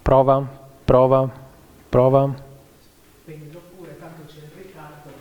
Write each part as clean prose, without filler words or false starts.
Prova, prova, prova. Spegnilo pure, tanto c'è il Riccardo.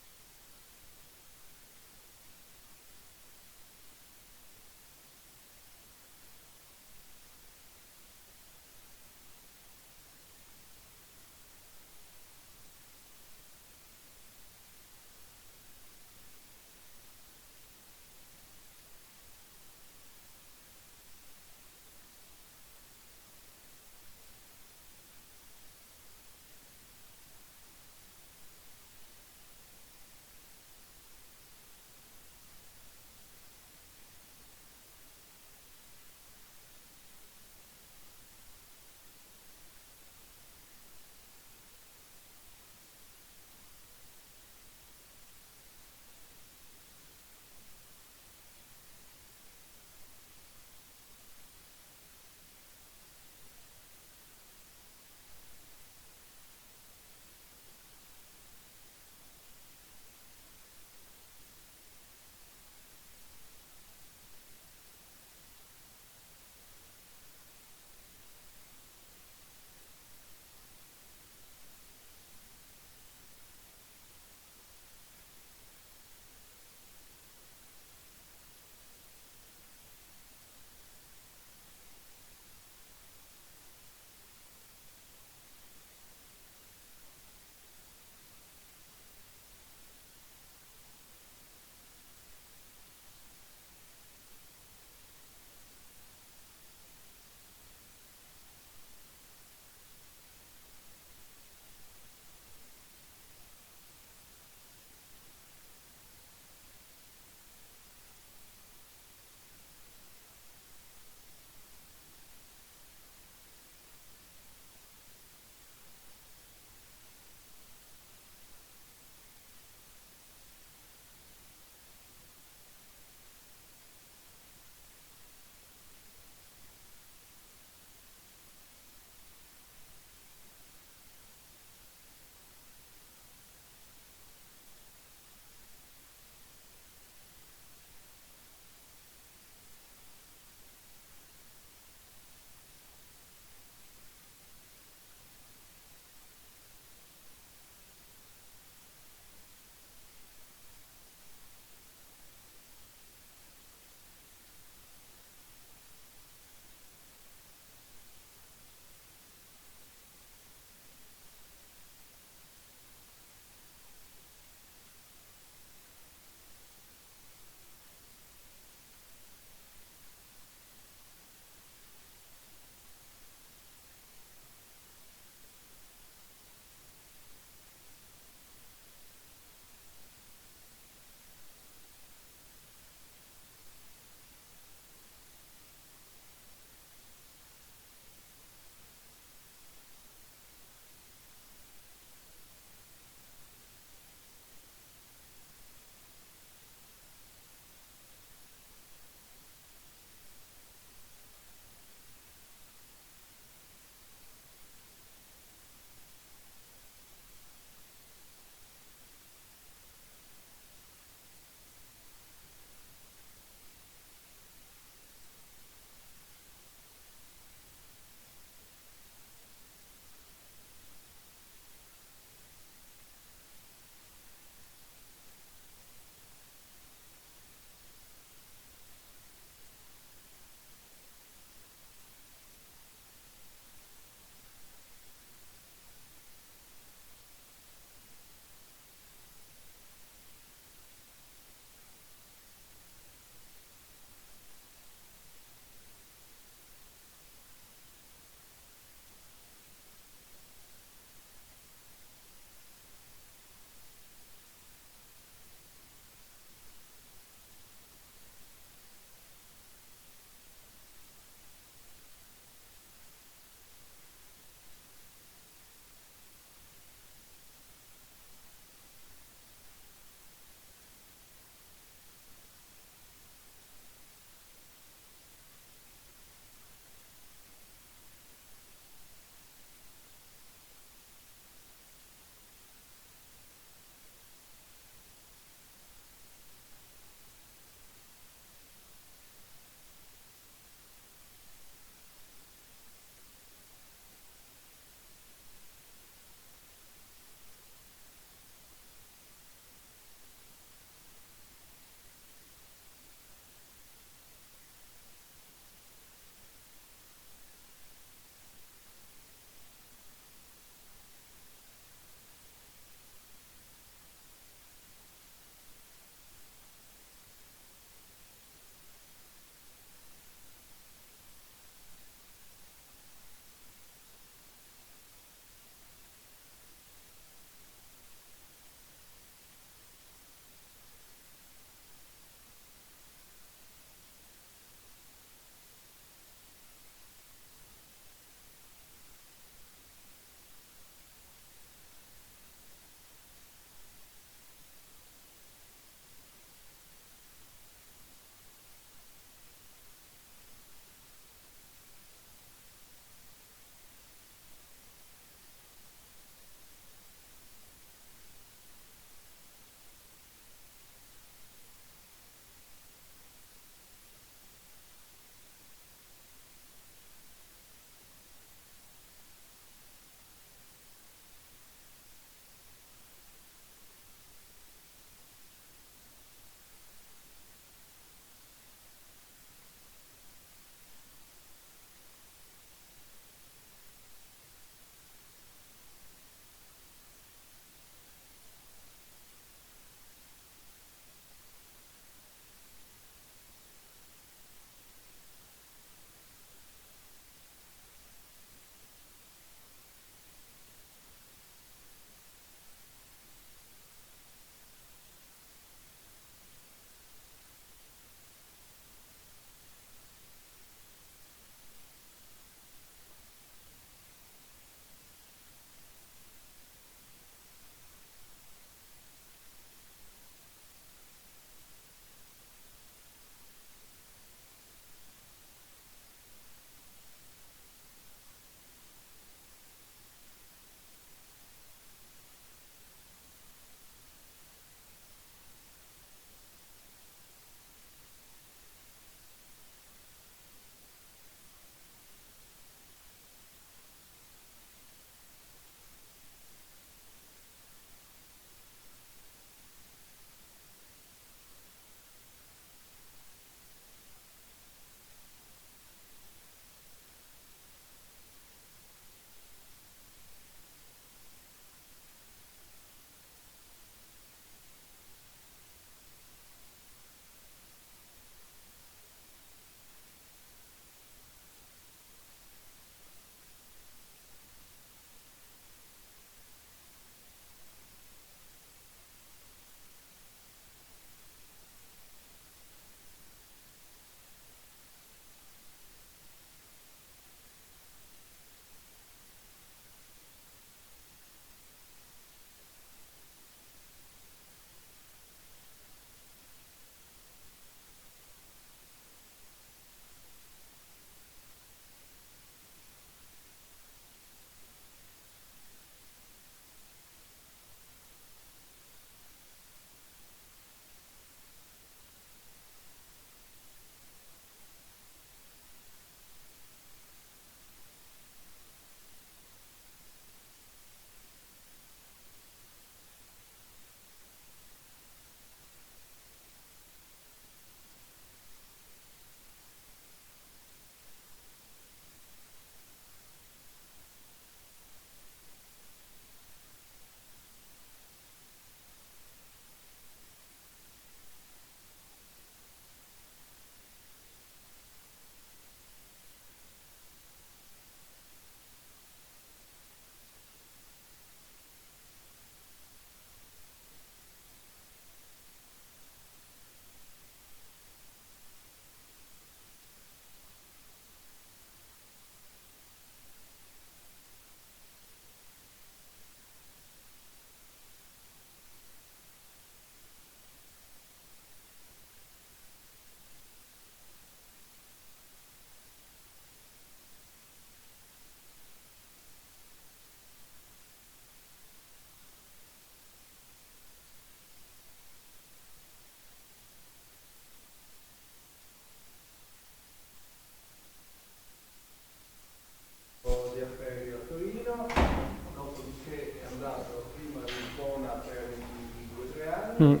anni,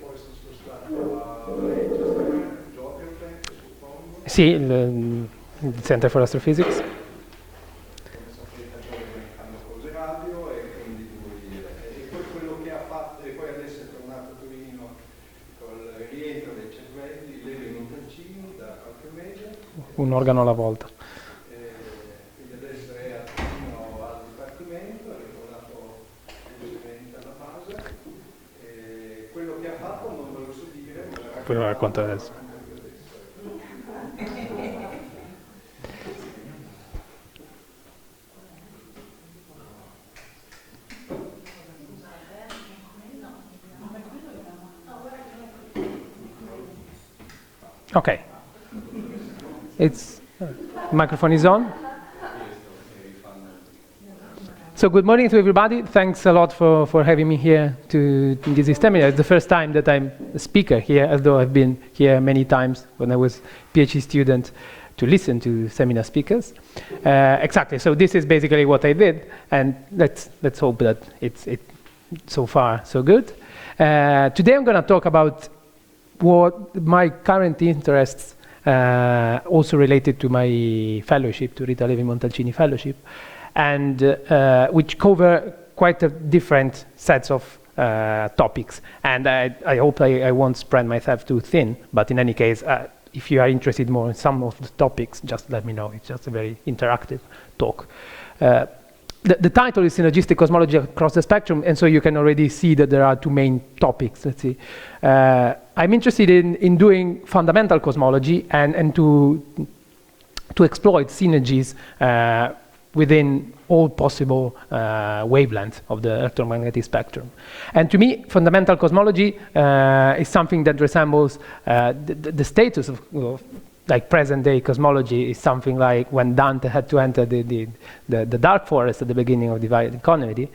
poi sono spostato a Manchester, Georgia, suppongo. Sì, il Center for Astrophysics. Come sapete a Georgia fanno cose radio e quindi e poi quello che ha fatto, e poi adesso è tornato a Torino col rientro dei cervelli, Levi Montalcini da qualche mese. Un organo alla volta. Quindi adesso è a Torino al Dipartimento, è ritornato velocemente alla base. Quello che ha fatto non ve lo so dire, ma Poi lo racconto adesso. Okay. It's microphone is on. So good morning to everybody. Thanks a lot for having me here to give this seminar. It's the first time that I'm a speaker here, although I've been here many times when I was PhD student to listen to seminar speakers. Exactly. So this is basically what I did, and let's hope that it's so far so good. Today I'm going to talk about what my current interests, also related to my fellowship, to Rita Levi Montalcini Fellowship, and which cover quite a different sets of topics. And I hope I won't spread myself too thin, but in any case, if you are interested more in some of the topics, just let me know. It's just a very interactive talk. The title is Synergistic Cosmology Across the Spectrum, and so you can already see that there are two main topics. Let's see. I'm interested in doing fundamental cosmology and to exploit synergies within all possible wavelengths of the electromagnetic spectrum. And to me, fundamental cosmology is something that resembles the status of like present-day cosmology is something like when Dante had to enter the dark forest at the beginning of Divine Comedy,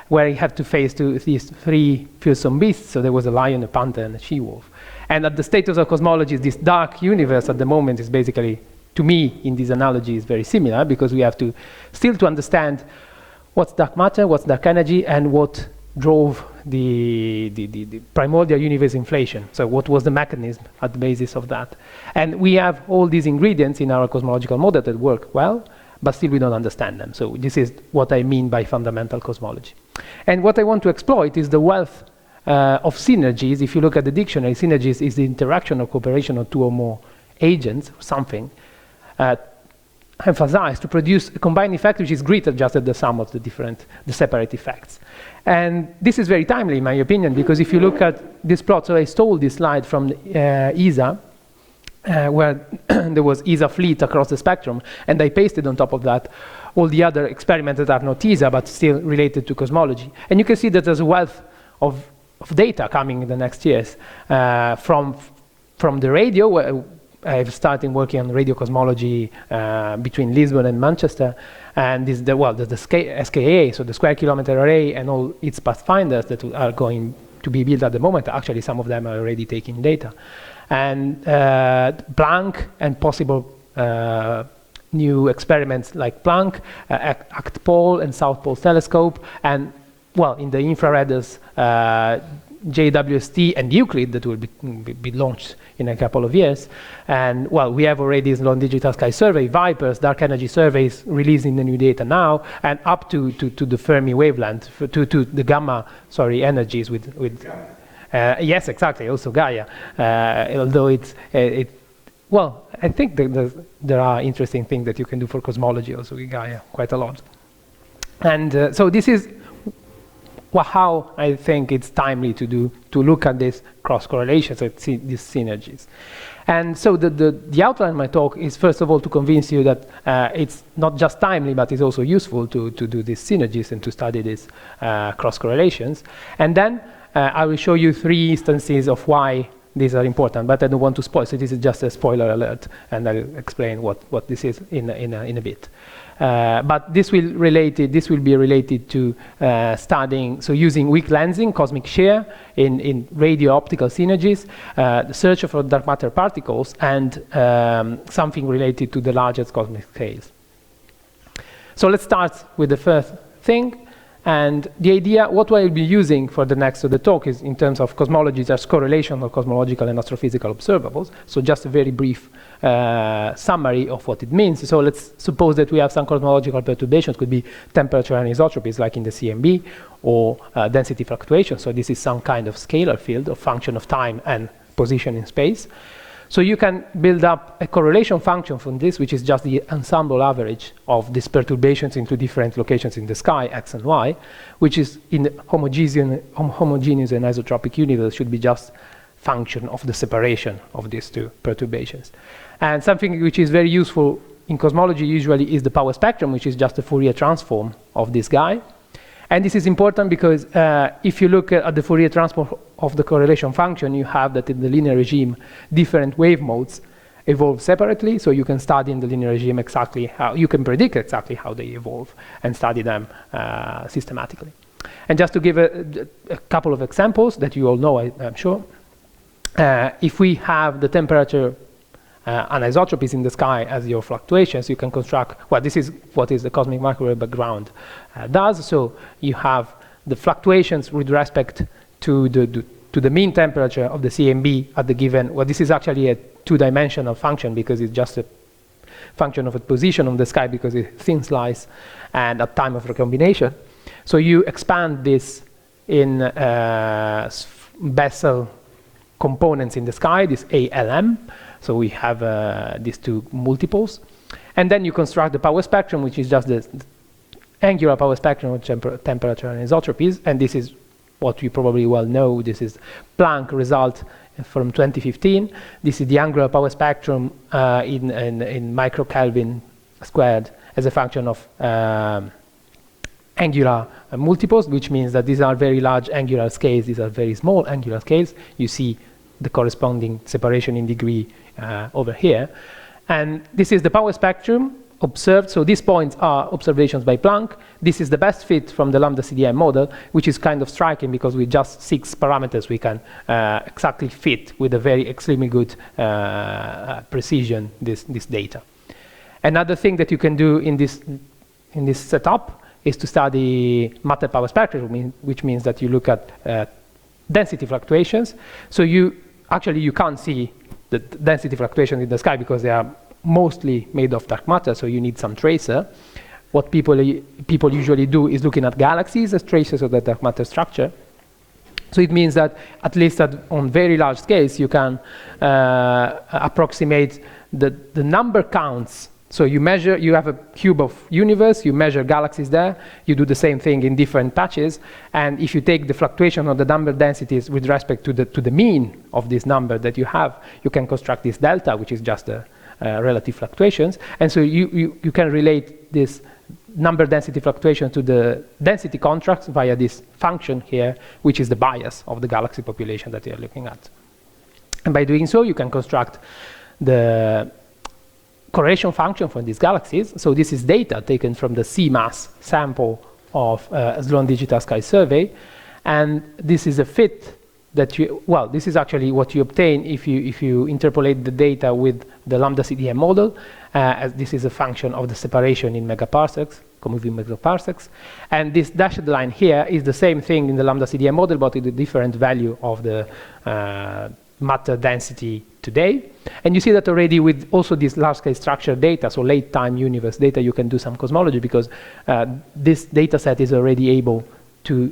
where he had to face these three fearsome beasts. So there was a lion, a panther, and a she-wolf. And at the status of cosmology, this dark universe at the moment is basically, to me, in this analogy, is very similar, because we have to still to understand what's dark matter, what's dark energy, and what drove the primordial universe inflation. So what was the mechanism at the basis of that? And we have all these ingredients in our cosmological model that work well, but still we don't understand them. So this is what I mean by fundamental cosmology. And what I want to exploit is the wealth of synergies. If you look at the dictionary, synergies is the interaction or cooperation of two or more agents, or something, emphasized to produce a combined effect which is greater just at the sum of the separate effects. And this is very timely, in my opinion, because if you look at this plot, so I stole this slide from ESA, where there was ESA fleet across the spectrum, and I pasted on top of that all the other experiments that are not ESA, but still related to cosmology. And you can see that there's a wealth of data coming in the next years from the radio, where I've started working on radio cosmology between Lisbon and Manchester, and this the SKA, so the Square Kilometre Array, and all its pathfinders that are going to be built at the moment. Actually, some of them are already taking data, and Planck and possible new experiments like Planck, Act Pole and South Pole Telescope, and in the infrared JWST and Euclid that will be launched in a couple of years. And we have already this long digital sky survey, Vipers, dark energy surveys releasing the new data now, and up to the Fermi wavelength, to the gamma, energies with yes, exactly, also Gaia. Although I think there are interesting things that you can do for cosmology also with Gaia, quite a lot. And so this is how I think it's timely to look at this cross correlations and see these synergies. And so the outline of my talk is first of all to convince you that it's not just timely, but it's also useful to do these synergies and to study these cross correlations. And then I will show you three instances of why these are important, but I don't want to spoil, so this is just a spoiler alert, and I'll explain what this is in a bit. But this will be related to studying, so using weak lensing, cosmic shear in radio optical synergies, the search for dark matter particles, and something related to the largest cosmic scales. So let's start with the first thing. And the idea, what I'll be using for the next of the talk is in terms of cosmology, there's correlation of cosmological and astrophysical observables. So just a very brief summary of what it means. So let's suppose that we have some cosmological perturbations, could be temperature anisotropies like in the CMB, or density fluctuations. So this is some kind of scalar field, or function of time and position in space. So you can build up a correlation function from this, which is just the ensemble average of these perturbations into different locations in the sky, x and y, which is in the homogeneous and isotropic universe should be just function of the separation of these two perturbations. And something which is very useful in cosmology usually is the power spectrum, which is just a Fourier transform of this guy. And this is important because if you look at the Fourier transform of the correlation function, you have that in the linear regime, different wave modes evolve separately. So you can study in the linear regime exactly how, you can predict exactly how they evolve and study them systematically. And just to give a couple of examples that you all know, I'm sure. If we have the temperature anisotropies in the sky as your fluctuations, you can construct, well, this is what is the cosmic microwave background does. So you have the fluctuations with respect to the mean temperature of the CMB at the given, well, this is actually a two-dimensional function because it's just a function of a position on the sky because it's thin slice and at time of recombination. So you expand this in Bessel components in the sky, this ALM. So we have these two multiples. And then you construct the power spectrum, which is just the angular power spectrum of temperature and isotropies. And this is what you probably well know. This is Planck result from 2015. This is the angular power spectrum in microkelvin squared as a function of angular multiples, which means that these are very large angular scales. These are very small angular scales. You see the corresponding separation in degree over here. And this is the power spectrum observed. So these points are observations by Planck. This is the best fit from the lambda CDM model, which is kind of striking because with just 6 parameters we can exactly fit with a very extremely good precision this data. Another thing that you can do in this setup is to study matter power spectrum, which means that you look at density fluctuations. So you can't see the density fluctuations in the sky because they are mostly made of dark matter, so you need some tracer. What people usually do is looking at galaxies as tracers of the dark matter structure. So it means that at least on very large scales you can approximate the number counts. So you have a cube of universe, you measure galaxies there, you do the same thing in different patches, and if you take the fluctuation of the number densities with respect to the mean of this number that you have, you can construct this delta, which is just the relative fluctuations. And so you can relate this number density fluctuation to the density contrast via this function here, which is the bias of the galaxy population that you're looking at. And by doing so, you can construct the correlation function for these galaxies. So this is data taken from the CMASS sample of Sloan Digital Sky Survey. And this is a fit that this is actually what you obtain if you interpolate the data with the lambda CDM model, as this is a function of the separation in megaparsecs, moving megaparsecs. And this dashed line here is the same thing in the lambda CDM model, but with a different value of the matter density today. And you see that already with also this large-scale structure data, so late-time universe data, you can do some cosmology because this data set is already able to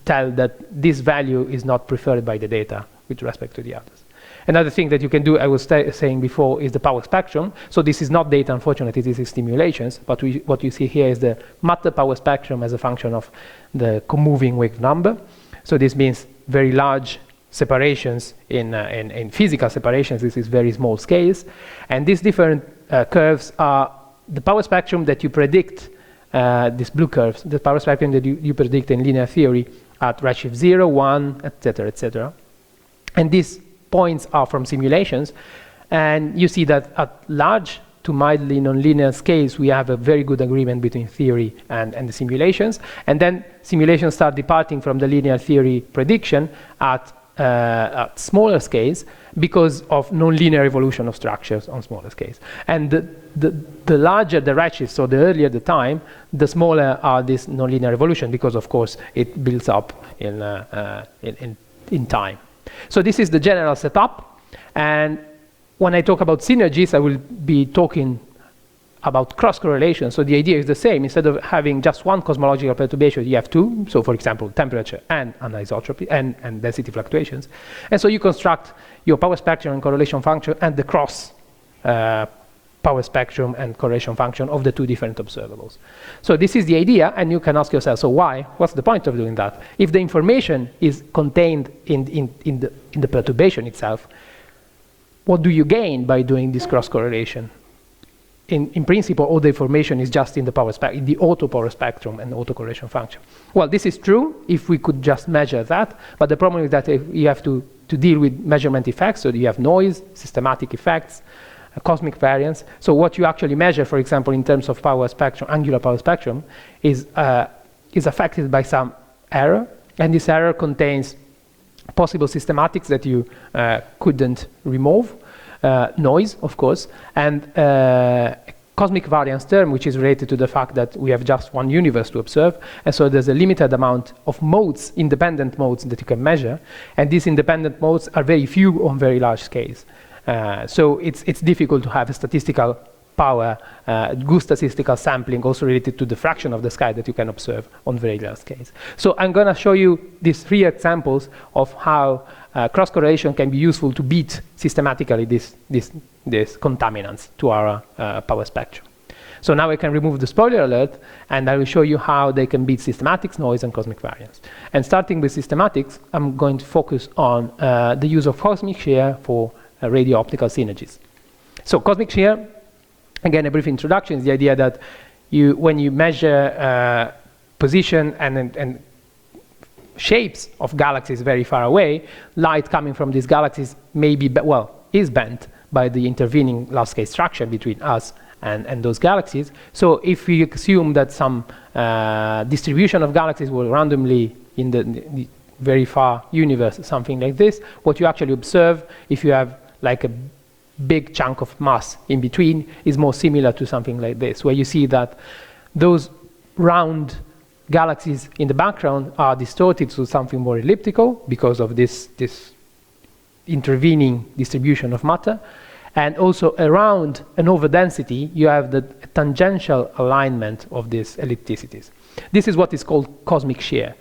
tell that this value is not preferred by the data with respect to the others. Another thing that you can do, I was saying before, is the power spectrum. So this is not data, unfortunately, this is simulations, but what you see here is the matter power spectrum as a function of the co-moving wave number. So this means very large separations in physical separations. This is very small scales. And these different curves are the power spectrum that you predict, these blue curves, the power spectrum that you predict in linear theory at redshift 0, 1, etc., etc. And these points are from simulations. And you see that at large to mildly nonlinear scales, we have a very good agreement between theory and the simulations. And then simulations start departing from the linear theory prediction at smaller scales because of nonlinear evolution of structures on smaller scales. And the larger the redshift, so the earlier the time, the smaller are this nonlinear evolution, because of course it builds up in time. So this is the general setup, and when I talk about synergies, I will be talking about cross-correlation. So the idea is the same. Instead of having just one cosmological perturbation, you have two. So for example, temperature and anisotropy and density fluctuations. And so you construct your power spectrum and correlation function and the cross power spectrum and correlation function of the two different observables. So this is the idea, and you can ask yourself, so why? What's the point of doing that? If the information is contained in the perturbation itself, what do you gain by doing this cross-correlation? In principle, all the information is just in the power spectrum, in the auto power spectrum and auto correlation function. Well, this is true if we could just measure that, but the problem is that if you have to deal with measurement effects, so you have noise, systematic effects, cosmic variance. So what you actually measure, for example, in terms of power spectrum, angular power spectrum, is affected by some error, and this error contains possible systematics that you couldn't remove, noise, of course, and cosmic variance term, which is related to the fact that we have just one universe to observe, and so there's a limited amount of modes, independent modes that you can measure, and these independent modes are very few on very large scales. So it's difficult to have a statistical power, good statistical sampling, also related to the fraction of the sky that you can observe on very large scales. So I'm going to show you these three examples of how cross-correlation can be useful to beat systematically these contaminants to our power spectrum. So now I can remove the spoiler alert, and I will show you how they can beat systematics, noise, and cosmic variance. And starting with systematics, I'm going to focus on the use of cosmic shear for radio-optical synergies. So cosmic shear, again, a brief introduction, is the idea that when you measure position and shapes of galaxies very far away, light coming from these galaxies may be, is bent by the intervening large-scale structure between us and those galaxies. So if we assume that some distribution of galaxies will randomly in the very far universe, something like this, what you actually observe, if you have like a big chunk of mass in between, is more similar to something like this, where you see that those round galaxies in the background are distorted to something more elliptical because of this intervening distribution of matter. And also around an overdensity, you have the tangential alignment of these ellipticities. This is what is called cosmic shear.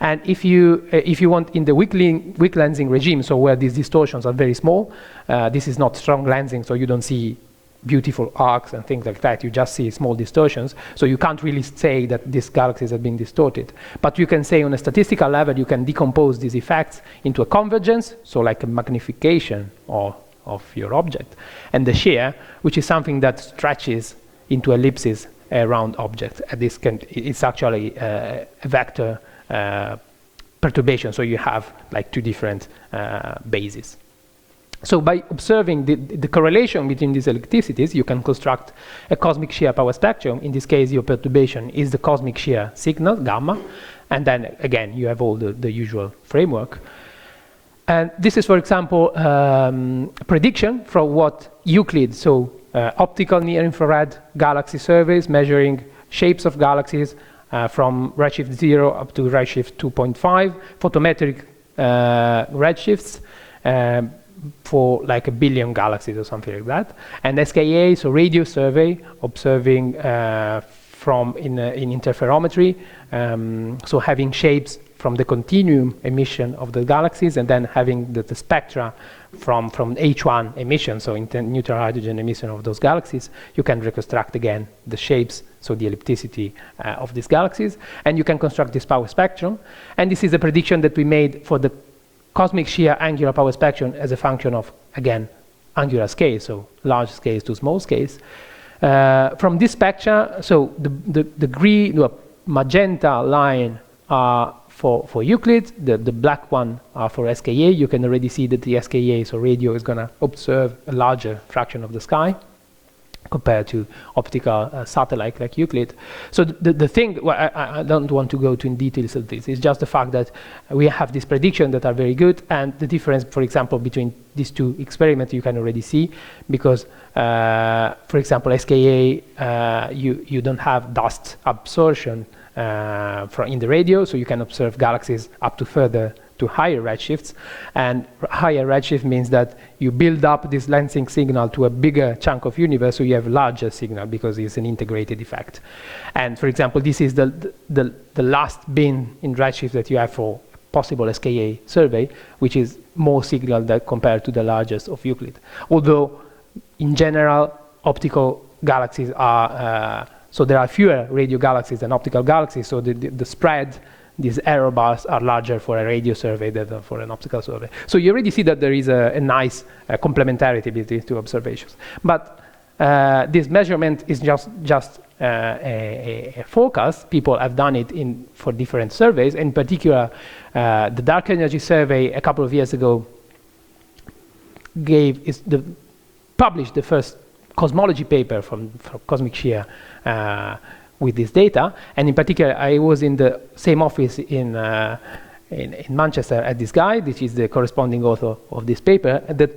And if you want in the weak lensing regime, so where these distortions are very small, this is not strong lensing, so you don't see beautiful arcs and things like that. You just see small distortions. So you can't really say that these galaxies have been distorted. But you can say on a statistical level, you can decompose these effects into a convergence, so like a magnification of your object, and the shear, which is something that stretches into ellipses around objects. And this it's actually a vector perturbation, so you have like two different bases. So by observing the correlation between these ellipticities, you can construct a cosmic shear power spectrum. In this case, your perturbation is the cosmic shear signal, gamma, and then again, you have all the usual framework. And this is, for example, prediction from what Euclid, so optical near-infrared galaxy surveys measuring shapes of galaxies from redshift 0 up to redshift 2.5, photometric redshifts for like 1 billion galaxies or something like that. And SKA, so radio survey, observing from in interferometry, so having shapes from the continuum emission of the galaxies, and then having the spectra from H1 emission, so neutral hydrogen emission of those galaxies. You can reconstruct again the shapes, so the ellipticity of these galaxies, and you can construct this power spectrum. And this is a prediction that we made for the cosmic shear angular power spectrum as a function of, again, angular scale, so large scales to small scales. From this spectra, so the green, magenta line are for Euclid, the black one are for SKA. You can already see that the SKA, so radio, is going to observe a larger fraction of the sky. compared to optical satellite like Euclid. So the thing, well, I don't want to go into details of this, it's just the fact that we have these predictions that are very good, and the difference, for example, between these two experiments you can already see, because, for example, SKA, you don't have dust absorption in the radio, so you can observe galaxies up to higher redshifts, and higher redshift means that you build up this lensing signal to a bigger chunk of universe, so you have larger signal because it's an integrated effect. And for example, this is the last bin in redshift that you have for possible SKA survey, which is more signal that compared to the largest of Euclid. Although in general, optical galaxies are, so there are fewer radio galaxies than optical galaxies, so the spread, these error bars are larger for a radio survey than for an optical survey. So you already see that there is a nice complementarity between two observations. But this measurement is just a forecast. People have done it for different surveys. In particular, the dark energy survey a couple of years ago published the first cosmology paper from cosmic shear with this data, and in particular, I was in the same office in Manchester at this guy, which is the corresponding author of this paper, that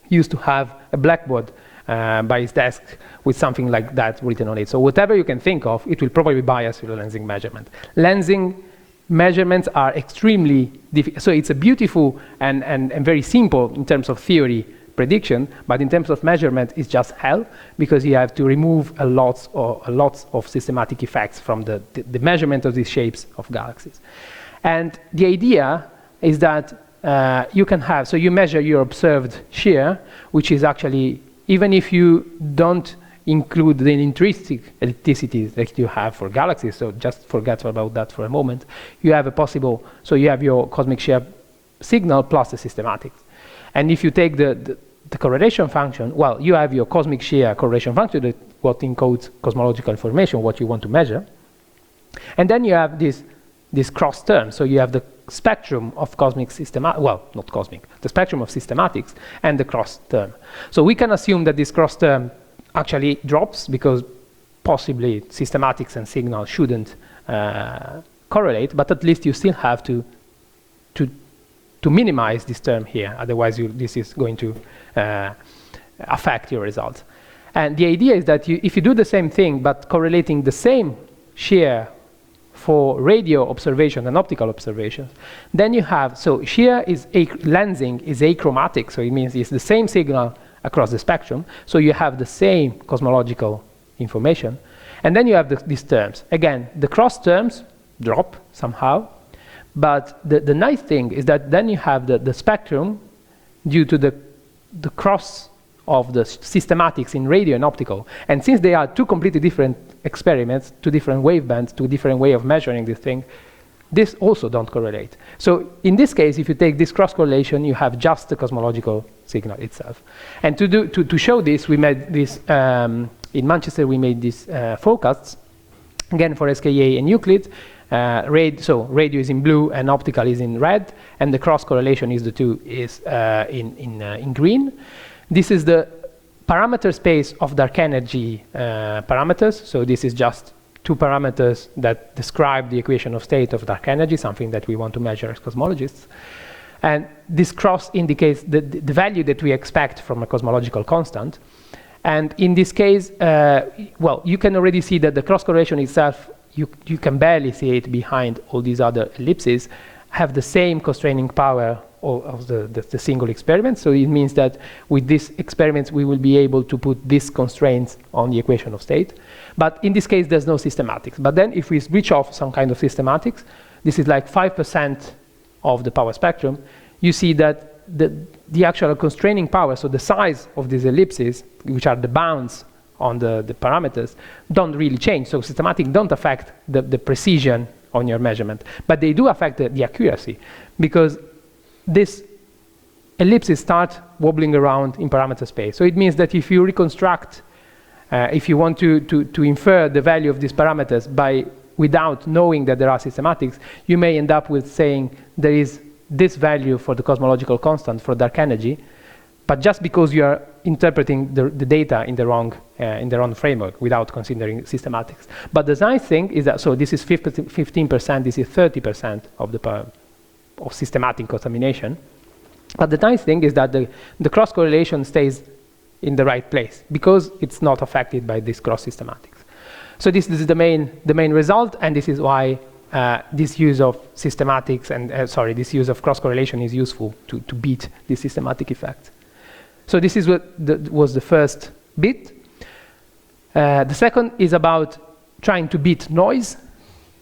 used to have a blackboard by his desk with something like that written on it. So whatever you can think of, it will probably bias your lensing measurement. Lensing measurements are extremely difficult. So it's a beautiful and very simple in terms of theory prediction, but in terms of measurement, it's just hell, because you have to remove a lot of systematic effects from the measurement of these shapes of galaxies. And the idea is that you can have, so you measure your observed shear, which is actually, even if you don't include the intrinsic ellipticity that you have for galaxies, so just forget about that for a moment, you have a possible, so you have your cosmic shear signal plus the systematics. And if you take the correlation function, well, you have your cosmic shear correlation function, what encodes cosmological information, what you want to measure. And then you have this cross term. So you have the spectrum of cosmic systematics, well, not cosmic, the spectrum of systematics and the cross term. So we can assume that this cross term actually drops because possibly systematics and signal shouldn't correlate, but at least you still have to minimize this term here, otherwise this is going to affect your results. And the idea is that if you do the same thing but correlating the same shear for radio observation and optical observations, then you have, so shear is lensing is achromatic, so it means it's the same signal across the spectrum, so you have the same cosmological information, and then you have these terms. Again, the cross terms drop somehow, but the nice thing is that then you have the spectrum due to the cross of the systematics in radio and optical. And since they are two completely different experiments, two different wavebands, two different way of measuring this thing, this also don't correlate. So in this case, if you take this cross correlation, you have just the cosmological signal itself. And to show this, we made this, in Manchester, we made these forecasts, again for SKA and Euclid. So radio is in blue and optical is in red, and the cross correlation is in green. This is the parameter space of dark energy parameters. So this is just two parameters that describe the equation of state of dark energy, something that we want to measure as cosmologists. And this cross indicates the value that we expect from a cosmological constant. And in this case, well, you can already see that the cross correlation itself, you can barely see it behind all these other ellipses, have the same constraining power of the single experiment. So it means that with these experiments, we will be able to put these constraints on the equation of state. But in this case, there's no systematics. But then if we switch off some kind of systematics, this is like 5% of the power spectrum, you see that the actual constraining power, so the size of these ellipses, which are the bounds on the parameters, don't really change. So systematics don't affect the precision on your measurement, but they do affect the accuracy, because this ellipses start wobbling around in parameter space. So it means that if you reconstruct, if you want to infer the value of these parameters without knowing that there are systematics, you may end up with saying there is this value for the cosmological constant for dark energy, but just because you are interpreting the data in the wrong framework without considering systematics. But the nice thing is that, so this is 15%, this is 30% of of systematic contamination. But the nice thing is that the cross correlation stays in the right place because it's not affected by this cross systematics. So this is the main result, and this is why this use of systematics and this use of cross correlation is useful to beat the systematic effect. So this is what was the first bit. The second is about trying to beat noise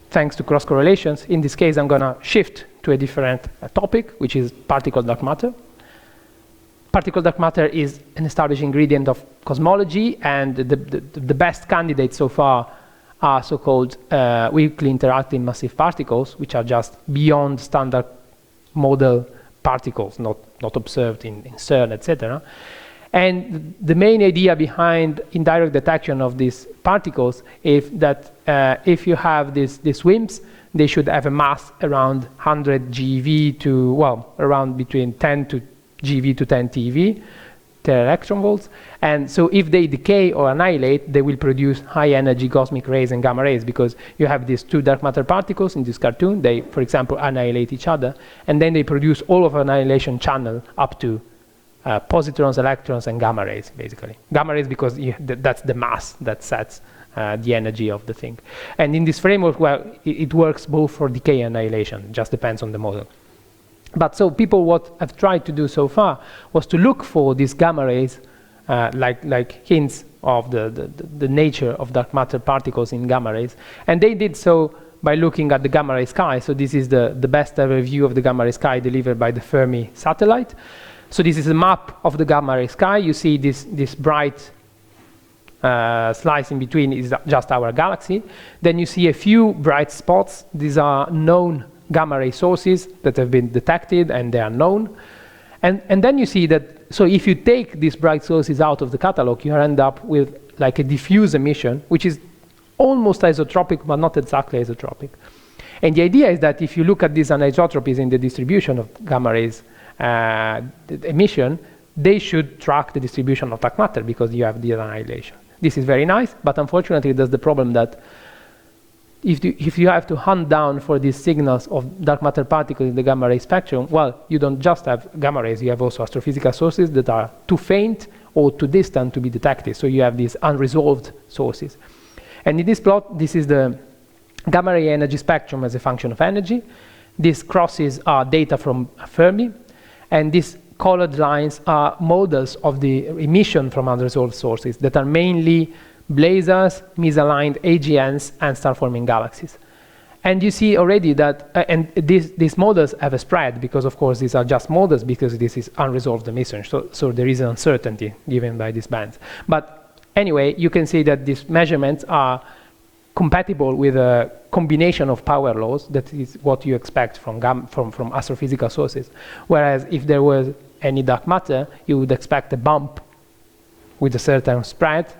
thanks to cross correlations. In this case, I'm going to shift to a different topic, which is particle dark matter. Particle dark matter is an established ingredient of cosmology, and the best candidates so far are so-called weakly interacting massive particles, which are just beyond standard model particles, not observed in CERN, etc. And the main idea behind indirect detection of these particles is that if you have these WIMPs, they should have a mass around 100 GeV to, well, around between 10 to GeV to 10 TeV, electron volts. And so if they decay or annihilate, they will produce high energy cosmic rays and gamma rays, because you have these two dark matter particles in this cartoon. They, for example, annihilate each other, and then they produce all of annihilation channel up to positrons, electrons, and gamma rays, basically. Gamma rays because that's the mass that sets the energy of the thing. And in this framework, well, it works both for decay and annihilation, just depends on the model. But so people, what have tried to do so far was to look for these gamma rays, like hints of the nature of dark matter particles in gamma rays. And they did so by looking at the gamma ray sky. So this is the best ever view of the gamma ray sky delivered by the Fermi satellite. So this is a map of the gamma ray sky. You see this bright slice in between is just our galaxy. Then you see a few bright spots. These are known gamma ray sources that have been detected, and they are known. And then you see that, so if you take these bright sources out of the catalog, you end up with like a diffuse emission, which is almost isotropic, but not exactly isotropic. And the idea is that if you look at these anisotropies in the distribution of gamma rays emission, they should track the distribution of dark matter because you have the annihilation. This is very nice, but unfortunately there's the problem that if you have to hunt down for these signals of dark matter particles in the gamma ray spectrum, well, you don't just have gamma rays, you have also astrophysical sources that are too faint or too distant to be detected. So you have these unresolved sources. And in this plot, this is the gamma ray energy spectrum as a function of energy. These crosses are data from Fermi, and these colored lines are models of the emission from unresolved sources that are mainly blazars, misaligned AGNs, and star-forming galaxies. And you see already that, and these models have a spread, because of course these are just models, because this is unresolved emission, so there is an uncertainty given by these bands. But anyway, you can see that these measurements are compatible with a combination of power laws, that is what you expect from astrophysical sources. Whereas if there was any dark matter, you would expect a bump with a certain spread,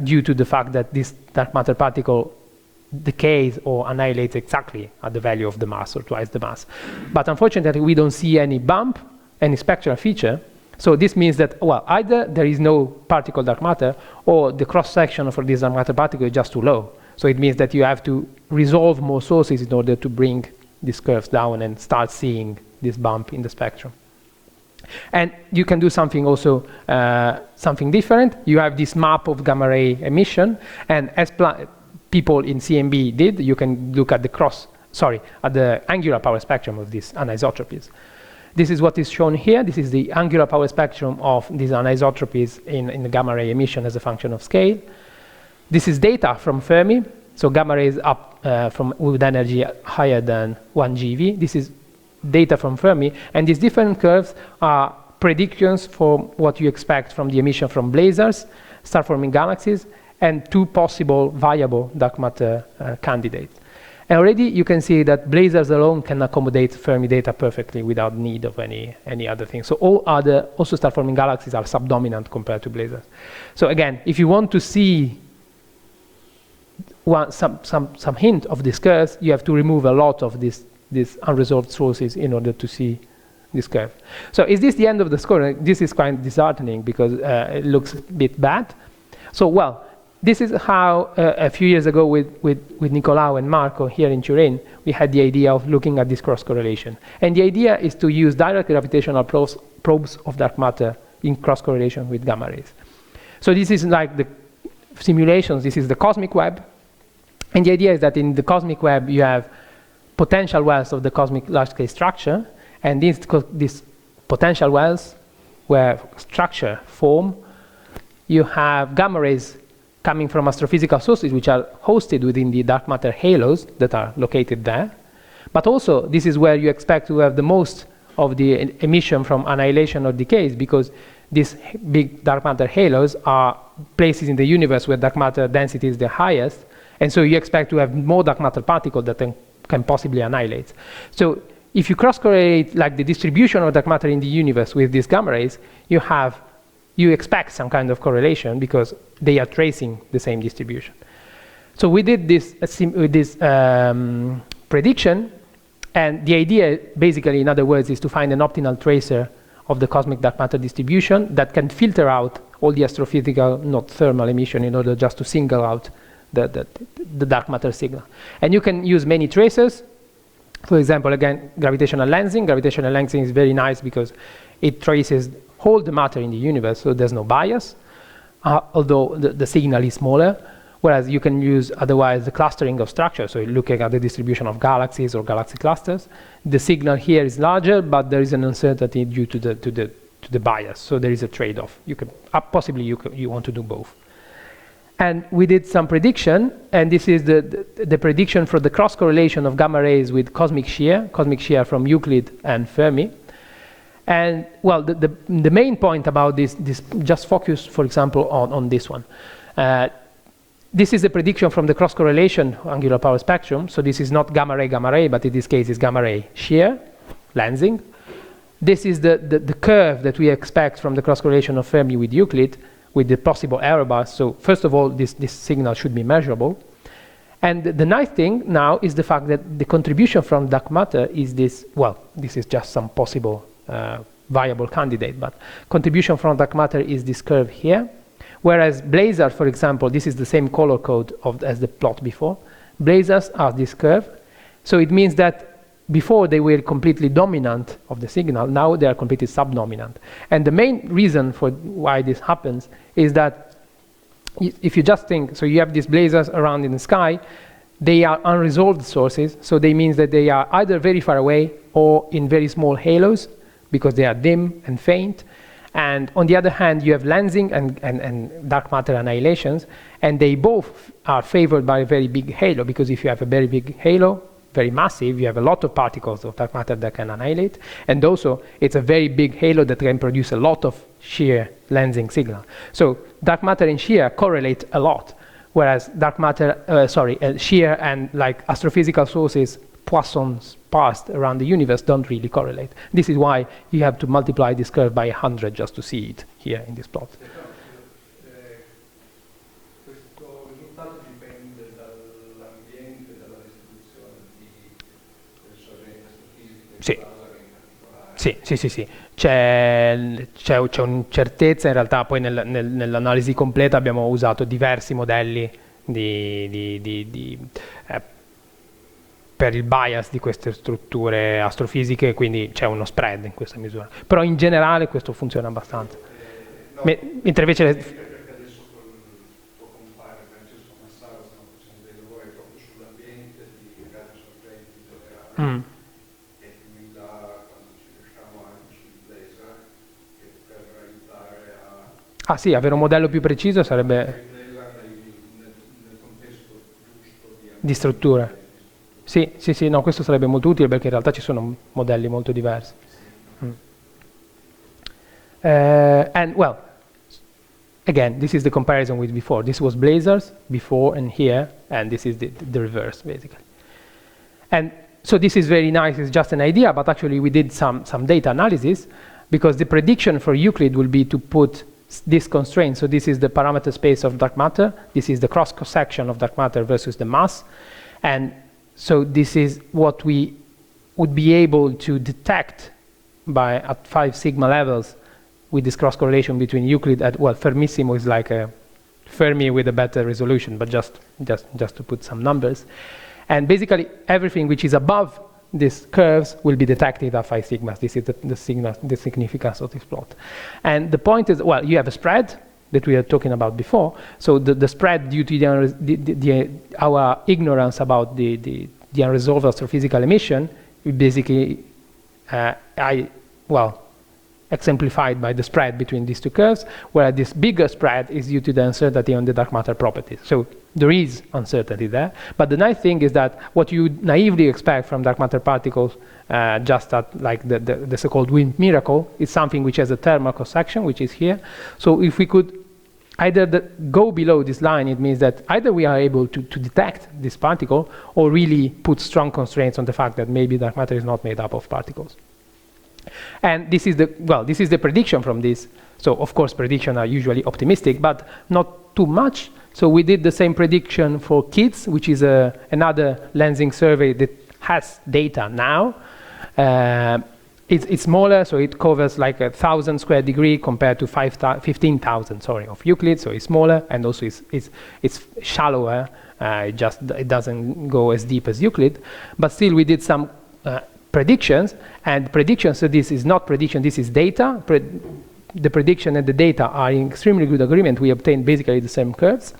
due to the fact that this dark matter particle decays or annihilates exactly at the value of the mass, or twice the mass. But unfortunately, we don't see any bump, any spectral feature. So this means that, well, either there is no particle dark matter, or the cross-section for this dark matter particle is just too low. So it means that you have to resolve more sources in order to bring these curves down and start seeing this bump in the spectrum. And you can do something also, something different. You have this map of gamma ray emission, and as people in CMB did, you can look at at the angular power spectrum of these anisotropies. This is what is shown here. This is the angular power spectrum of these anisotropies in the gamma ray emission as a function of scale. This is data from Fermi. So gamma rays up with energy higher than 1 GeV. This is data from Fermi, and these different curves are predictions for what you expect from the emission from blazars, star-forming galaxies, and two possible viable dark matter candidates. And already you can see that blazars alone can accommodate Fermi data perfectly without need of any other thing. So all other, also star-forming galaxies, are subdominant compared to blazars. So again, if you want to see some hint of these curves, you have to remove a lot of these unresolved sources in order to see this curve. So is this the end of the score? This is quite disheartening because it looks a bit bad. So, well, this is how a few years ago with Nicolao and Marco here in Turin, we had the idea of looking at this cross correlation. And the idea is to use direct gravitational probes of dark matter in cross correlation with gamma rays. So this is like the simulations. This is the cosmic web. And the idea is that in the cosmic web, you have potential wells of the cosmic large-scale structure. And these potential wells where structure form, you have gamma rays coming from astrophysical sources which are hosted within the dark matter halos that are located there. But also, this is where you expect to have the most of the emission from annihilation or decays, because these big dark matter halos are places in the universe where dark matter density is the highest, and so you expect to have more dark matter particles that can possibly annihilate. So if you cross-correlate like the distribution of dark matter in the universe with these gamma rays, you expect some kind of correlation because they are tracing the same distribution. So we did this prediction, and the idea basically, in other words, is to find an optimal tracer of the cosmic dark matter distribution that can filter out all the astrophysical, not thermal emission, in order just to single out the dark matter signal. And you can use many tracers. For example, again, gravitational lensing. Gravitational lensing is very nice because it traces all the matter in the universe, so there's no bias, although the signal is smaller, whereas you can use otherwise the clustering of structure, so looking at the distribution of galaxies or galaxy clusters. The signal here is larger, but there is an uncertainty due to the bias, so there is a trade-off. You can possibly you want to do both. And we did some prediction, and this is the prediction for the cross-correlation of gamma rays with cosmic shear from Euclid and Fermi. And, well, the main point about this just focus, for example, on this one. This is the prediction from the cross-correlation angular power spectrum. So this is not gamma ray, but in this case it's gamma ray shear, lensing. This is the curve that we expect from the cross-correlation of Fermi with Euclid, with the possible error bars. So first of all, this signal should be measurable. And the nice thing now is the fact that the contribution from dark matter is this, well, this is just some possible viable candidate, but contribution from dark matter is this curve here, whereas blazars, for example, this is the same color code as the plot before. Blazars are this curve, so it means that before they were completely dominant of the signal, now they are completely subdominant. And the main reason for why this happens is that if you just think, so you have these blazars around in the sky, they are unresolved sources, so they means that they are either very far away or in very small halos, because they are dim and faint. And on the other hand, you have lensing and dark matter annihilations, and they both are favored by a very big halo, because if you have a very big halo, very massive, you have a lot of particles of dark matter that can annihilate, and also it's a very big halo that can produce a lot of shear lensing signal. So dark matter and shear correlate a lot, whereas dark matter, shear and like astrophysical sources, Poisson's past around the universe don't really correlate. This is why you have to multiply this curve by 100 just to see it here in this plot. Questo risultato dipende dall'ambiente, dalla distribuzione del sorgente astrofisico Sì. in particolare. Sì. C'è un'incertezza, in realtà poi nell'analisi completa abbiamo usato diversi modelli per il bias di queste strutture astrofisiche, quindi c'è uno spread in questa misura. Però in generale questo funziona abbastanza. Mentre invece Perché adesso col tuo compare Francesco Massaro stiamo facendo dei lavori proprio sull'ambiente di casi sorgenti dove e quindi là quando ci riusciamo anche sul laser, che per aiutare a sì, avere un modello più preciso sarebbe nel contesto giusto di strutture. Sì, no, questo sarebbe molto utile perché in realtà ci sono modelli molto diversi. And well, again, this is the comparison with before. This was blazars before and here, and this is the reverse, basically. And so this is very nice, it's just an idea, but actually we did some data analysis, because the prediction for Euclid will be to put this constraint. So this is the parameter space of dark matter, this is the cross-section of dark matter versus the mass, and so this is what we would be able to detect at 5 sigma levels with this cross correlation between Euclid and, well, Fermissimo is like a Fermi with a better resolution, but just to put some numbers. And basically everything which is above these curves will be detected at 5 sigmas. This is the significance of this plot. And the point is, well, you have a spread that we were talking about before. So the spread due to our ignorance about the unresolved astrophysical emission, we basically, exemplified by the spread between these two curves, where this bigger spread is due to the uncertainty on the dark matter properties. So there is uncertainty there. But the nice thing is that what you naively expect from dark matter particles, just at like the so-called wind miracle, is something which has a thermal cross-section, which is here. So if we could either go below this line, it means that either we are able to detect this particle, or really put strong constraints on the fact that maybe dark matter is not made up of particles. And this is the prediction from this. So of course predictions are usually optimistic, but not too much. So we did the same prediction for kids, which is another lensing survey that has data now. It's smaller, so it covers like 1,000 square degree compared to 15,000, of Euclid. So it's smaller, and also it's shallower. It doesn't go as deep as Euclid, but still we did some predictions, and predictions, so this is not prediction, this is data. The prediction and the data are in extremely good agreement. We obtain basically the same curves.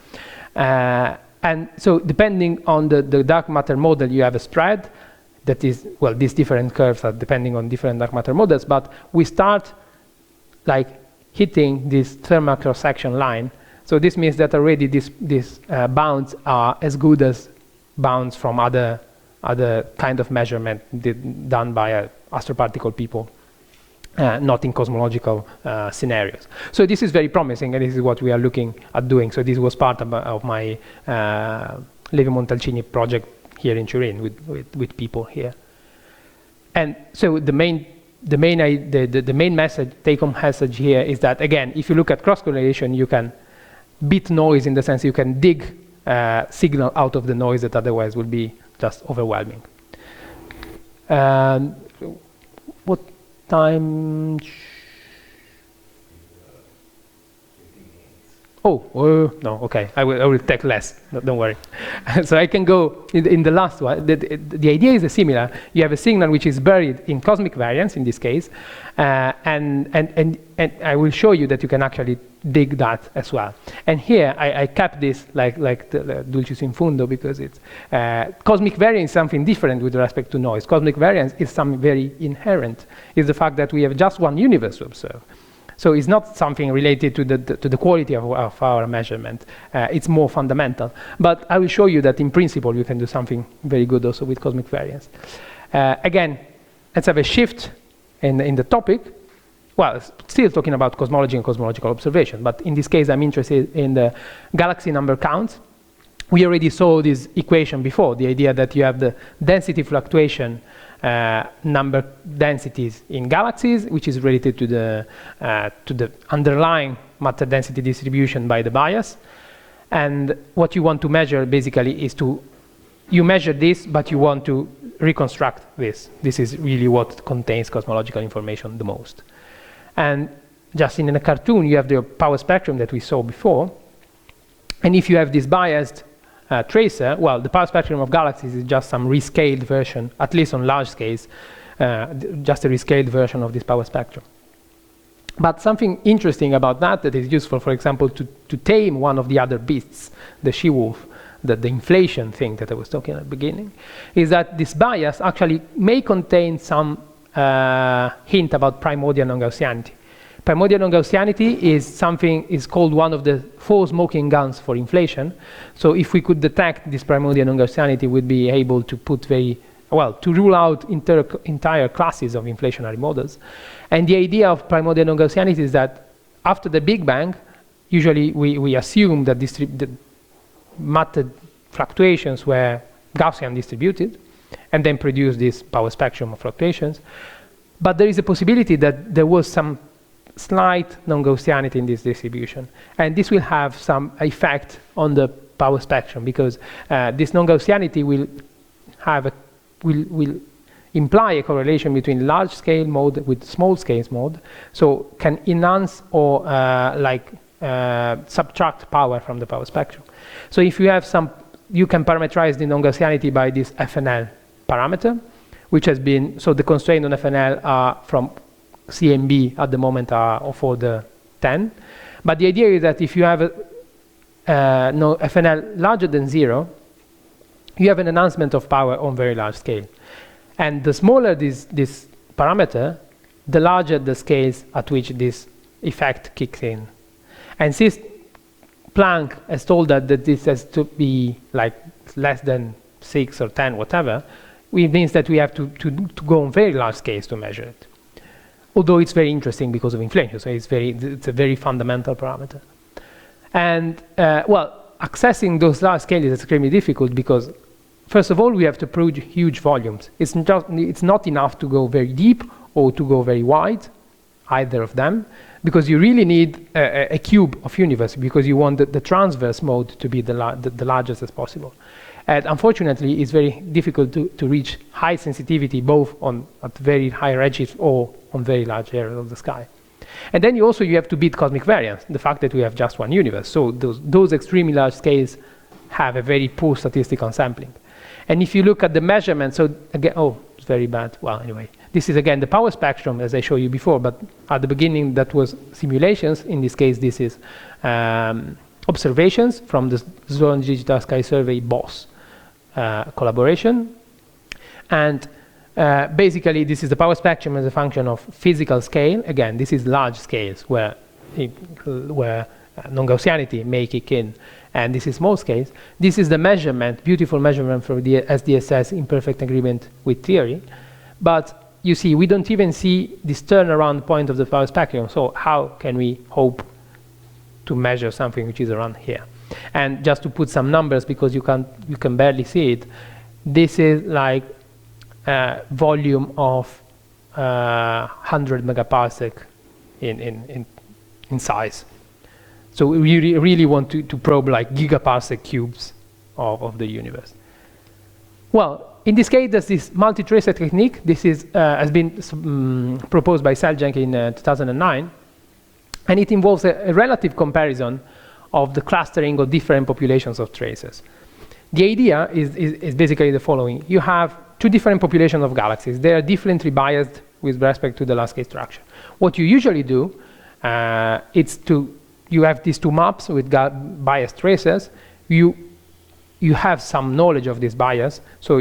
And so depending on the dark matter model, you have a spread that is, well, these different curves are depending on different dark matter models, but we start like hitting this thermal cross-section line. So this means that already these bounds are as good as bounds from other kind of measurement done by astroparticle people, not in cosmological scenarios. So this is very promising, and this is what we are looking at doing. So this was part of my Levi-Montalcini project here in Turin with people here. And so the main message, take-home message here is that, again, if you look at cross-correlation, you can beat noise in the sense you can dig signal out of the noise that otherwise would be just overwhelming. What time? No, okay. I will take less. No, don't worry. So I can go in the last one. The idea is similar. You have a signal which is buried in cosmic variance in this case, and I will show you that you can actually dig that as well. And here I kept this like the dulcis in fundo, because it's cosmic variance is something different with respect to noise. Cosmic variance is something very inherent. It's the fact that we have just one universe to observe. So it's not something related to the quality of our measurement. It's more fundamental. But I will show you that in principle you can do something very good also with cosmic variance. Again, let's have a shift in the topic. Well, still talking about cosmology and cosmological observation, but in this case I'm interested in the galaxy number counts. We already saw this equation before, the idea that you have the density fluctuation number densities in galaxies, which is related to the underlying matter density distribution by the bias. And what you want to measure basically is you measure this, but you want to reconstruct this. This is really what contains cosmological information the most. And just in a cartoon, you have the power spectrum that we saw before. And if you have this biased tracer, well, the power spectrum of galaxies is just some rescaled version, at least on large scales, just a rescaled version of this power spectrum. But something interesting about that is useful, for example, to tame one of the other beasts, the she-wolf, the inflation thing that I was talking at the beginning, is that this bias actually may contain some hint about primordial non-Gaussianity. Primordial non-Gaussianity is called one of the 4 smoking guns for inflation. So if we could detect this primordial non-Gaussianity, we'd be able to to rule out entire classes of inflationary models. And the idea of primordial non-Gaussianity is that after the Big Bang, usually we assume that the matter fluctuations were Gaussian distributed, and then produce this power spectrum of fluctuations. But there is a possibility that there was some slight non-Gaussianity in this distribution, and this will have some effect on the power spectrum, because this non-Gaussianity will imply a correlation between large-scale mode with small-scale mode, so can enhance or subtract power from the power spectrum. So if you have you can parameterize the non-Gaussianity by this FNL parameter, which has been, so the constraint on FNL are from C and B at the moment are of order 10. But the idea is that if you have no FNL larger than 0, you have an enhancement of power on very large scale. And the smaller this parameter, the larger the scales at which this effect kicks in. And since Planck has told us that this has to be like less than 6 or 10, whatever, it means that we have to go on very large scales to measure it. Although it's very interesting because of inflation, so it's a very fundamental parameter. And well, accessing those large scales is extremely difficult because, first of all, we have to approach huge volumes. It's not enough to go very deep or to go very wide, either of them, because you really need a cube of universe, because you want the transverse mode to be the largest as possible. And unfortunately, it's very difficult to reach high sensitivity, both at very high redshift or on very large areas of the sky. And then you have to beat cosmic variance, the fact that we have just one universe. So those extremely large scales have a very poor statistical sampling. And if you look at the measurements, so again, oh, it's very bad. Well, anyway, this is again the power spectrum, as I showed you before, but at the beginning that was simulations. In this case, this is observations from the Sloan Digital Sky Survey BOSS collaboration. And basically, this is the power spectrum as a function of physical scale. Again, this is large scales where non-Gaussianity may kick in. And this is small scales. This is the measurement, beautiful measurement for the SDSS in perfect agreement with theory. But you see, we don't even see this turnaround point of the power spectrum. So how can we hope to measure something which is around here? And just to put some numbers, because you can barely see it, this is like volume of 100 megaparsec in size. So we really want to probe like gigaparsec cubes of the universe. Well, in this case, there's this multi-tracer technique. This has been proposed by Seljank in 2009. And it involves a relative comparison of the clustering of different populations of traces. The idea is basically the following. You have two different populations of galaxies. They are differently biased with respect to the last case structure. What you usually do is you have these two maps with biased traces. You have some knowledge of this bias. So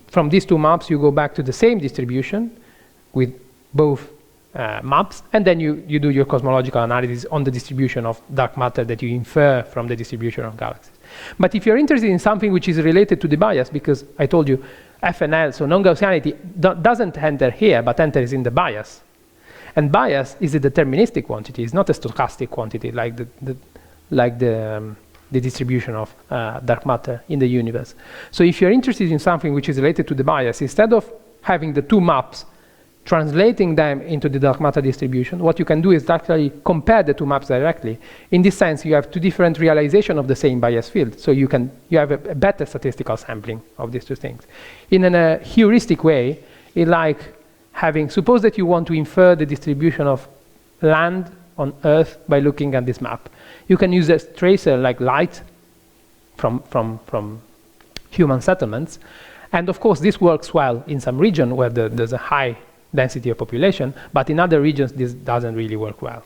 from these two maps, you go back to the same distribution with both maps, and then you do your cosmological analysis on the distribution of dark matter that you infer from the distribution of galaxies. But if you're interested in something which is related to the bias, because I told you FNL, so non-Gaussianity, doesn't enter here, but enters in the bias. And bias is a deterministic quantity. It's not a stochastic quantity like the distribution of dark matter in the universe. So if you're interested in something which is related to the bias, instead of having the two maps, translating them into the dark matter distribution, what you can do is actually compare the two maps directly. In this sense, you have two different realizations of the same bias field. So you have a better statistical sampling of these two things. In a heuristic way, it's like suppose that you want to infer the distribution of land on Earth by looking at this map. You can use a tracer like light from human settlements. And of course, this works well in some region where there's a high density of population, but in other regions, this doesn't really work well.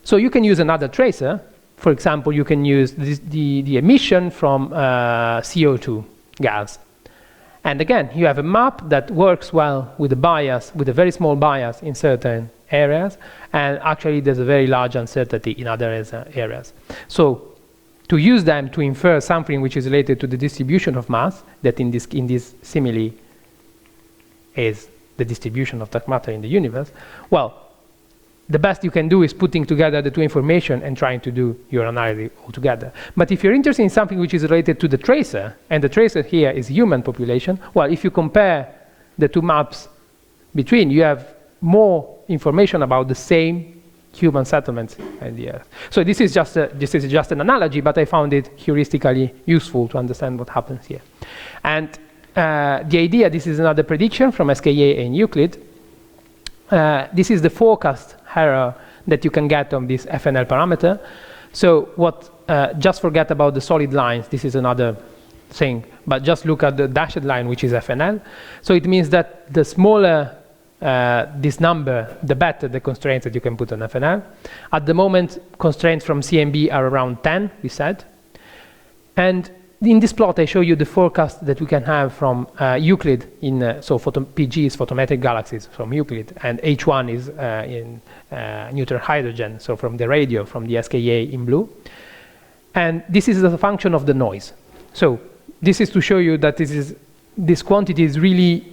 So you can use another tracer. For example, you can use the emission from CO2 gas. And again, you have a map that works well with a bias, with a very small bias in certain areas, and actually there's a very large uncertainty in other areas. So to use them to infer something which is related to the distribution of mass, that in this simile is the distribution of dark matter in the universe, well, the best you can do is putting together the two information and trying to do your analysis all together. But if you're interested in something which is related to the tracer, and the tracer here is human population, well, if you compare the two maps between, you have more information about the same human settlements in the Earth. So this is just an analogy, but I found it heuristically useful to understand what happens here. And the idea, this is another prediction from SKA and Euclid. This is the forecast error that you can get on this FNL parameter. So just forget about the solid lines. This is another thing. But just look at the dashed line, which is FNL. So it means that the smaller this number, the better the constraints that you can put on FNL. At the moment, constraints from CMB are around 10, we said. And in this plot, I show you the forecast that we can have from Euclid so PG is photometric galaxies from Euclid, and H1 is in neutron hydrogen, so from the radio, from the SKA in blue. And this is a function of the noise. So this is to show you that this quantity is really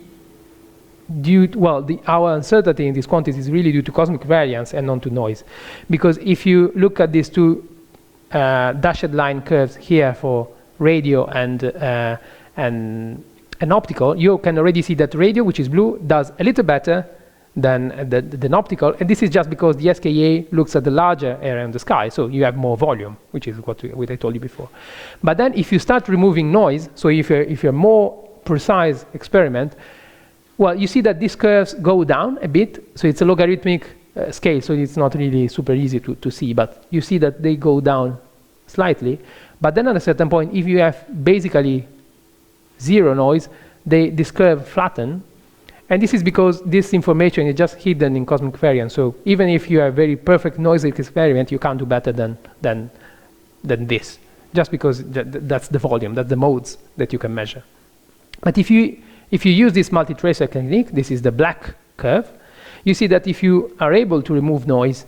our uncertainty in this quantity is really due to cosmic variance and not to noise. Because if you look at these two dashed line curves here for radio and optical, you can already see that radio, which is blue, does a little better than optical, and this is just because the SKA looks at the larger area in the sky, so you have more volume, which is what I told you before. But then if you start removing noise, so if you're more precise experiment, well, you see that these curves go down a bit, so it's a logarithmic scale, so it's not really super easy to see, but you see that they go down slightly. But then at a certain point, if you have basically zero noise, this curve flatten. And this is because this information is just hidden in cosmic variance. So even if you have very perfect noise experiment, you can't do better than this, just because that's the volume, that's the modes that you can measure. But if you use this multi-tracer technique, this is the black curve, you see that if you are able to remove noise,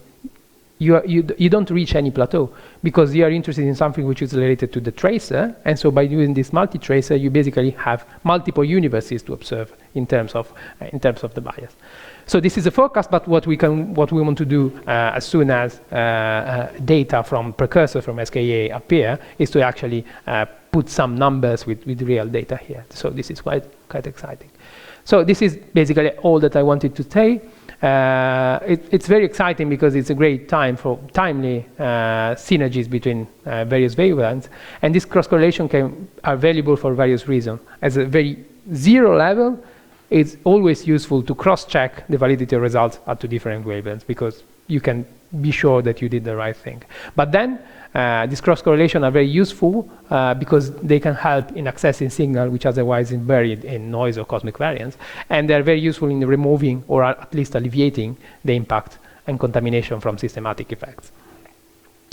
you don't reach any plateau, because you are interested in something which is related to the tracer, and so by doing this multi-tracer, you basically have multiple universes to observe in terms of the bias. So this is a forecast, but what we want to do as soon as data from precursor from SKA appear is to actually put some numbers with real data here. So this is quite exciting. So this is basically all that I wanted to say. It's very exciting because it's a great time for timely synergies between various wavelengths, and this cross-correlation are valuable for various reasons. As a very zero level, it's always useful to cross-check the validity of results at two different wavelengths, because you can be sure that you did the right thing. But then these cross-correlation are very useful because they can help in accessing signal which otherwise is buried in noise or cosmic variance, and they're very useful in removing or at least alleviating the impact and contamination from systematic effects.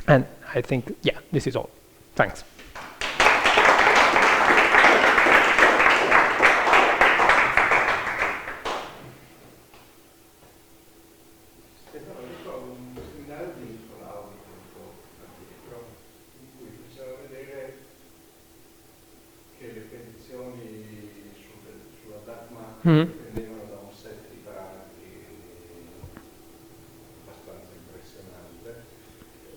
And I think, yeah, this is all. Thanks. Dipendevano da un set di parametri abbastanza impressionante,